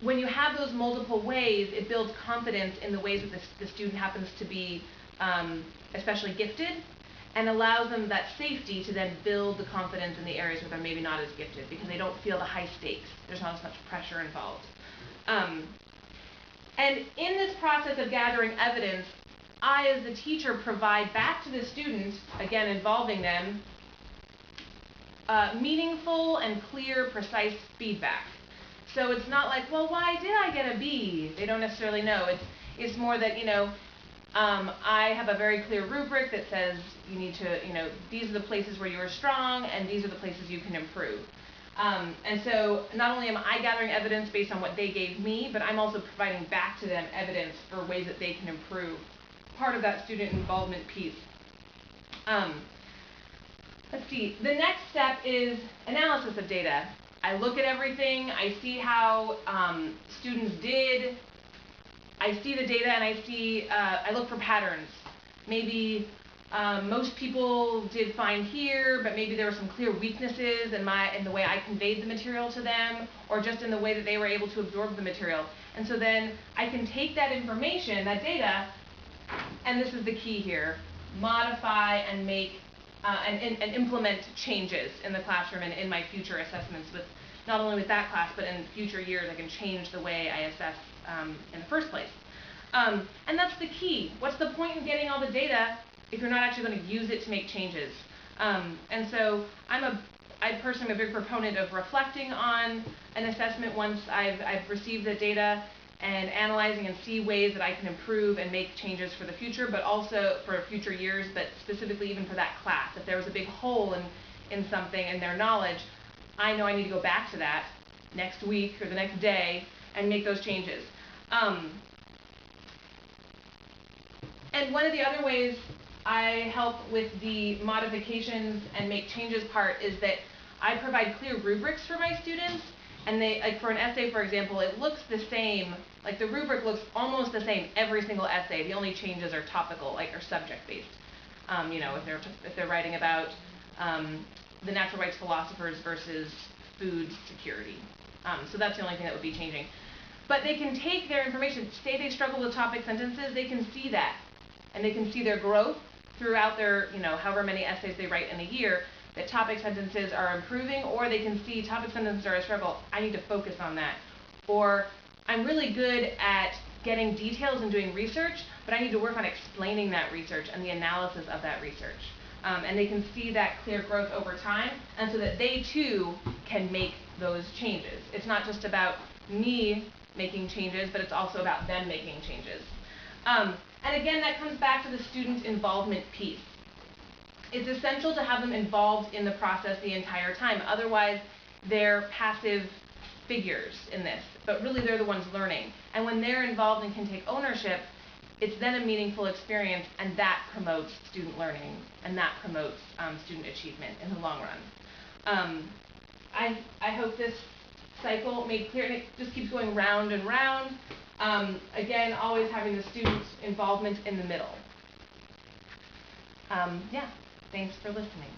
when you have those multiple ways, it builds confidence in the ways that the student happens to be especially gifted, and allows them that safety to then build the confidence in the areas where they're maybe not as gifted, because they don't feel the high stakes. There's not as much pressure involved. And in this process of gathering evidence, I, as the teacher, provide back to the student, again involving them, meaningful and clear, precise feedback. So it's not like, well, why did I get a B? They don't necessarily know. It's more that, I have a very clear rubric that says you need to, these are the places where you are strong, and these are the places you can improve. And so not only am I gathering evidence based on what they gave me, but I'm also providing back to them evidence for ways that they can improve. Part of that student involvement piece. Let's see. The next step is analysis of data. I look at everything. I see how students did. I see the data, and I look for patterns. Maybe most people did fine here, but maybe there were some clear weaknesses in the way I conveyed the material to them, or just in the way that they were able to absorb the material. And so then I can take that information, that data, and this is the key here, modify and make and implement changes in the classroom and in my future assessments, with not only with that class, but in future years I can change the way I assess in the first place. And that's the key. What's the point in getting all the data if you're not actually going to use it to make changes? And so I personally am a big proponent of reflecting on an assessment once I've received the data, and analyzing and see ways that I can improve and make changes for the future, but also for future years, but specifically even for that class. If there was a big hole in something in their knowledge, I know I need to go back to that next week or the next day and make those changes. And one of the other ways I help with the modifications and make changes part is that I provide clear rubrics for my students. And they, like for an essay, for example, it looks the same, like the rubric looks almost the same every single essay. The only changes are topical, or subject-based. If they're writing about the natural rights philosophers versus food security. So that's the only thing that would be changing. But they can take their information, say they struggle with topic sentences, they can see that. And they can see their growth throughout their, however many essays they write in a year, that topic sentences are improving, or they can see topic sentences are a struggle, I need to focus on that. Or I'm really good at getting details and doing research, but I need to work on explaining that research and the analysis of that research. And they can see that clear growth over time, and so that they too can make those changes. It's not just about me making changes, but it's also about them making changes. And again, that comes back to the student involvement piece. It's essential to have them involved in the process the entire time. Otherwise, they're passive figures in this, but really they're the ones learning. And when they're involved and can take ownership, it's then a meaningful experience, and that promotes student learning, and that promotes student achievement in the long run. I hope this cycle made clear, and it just keeps going round and round. Again, always having the students' involvement in the middle. Yeah. Thanks for listening.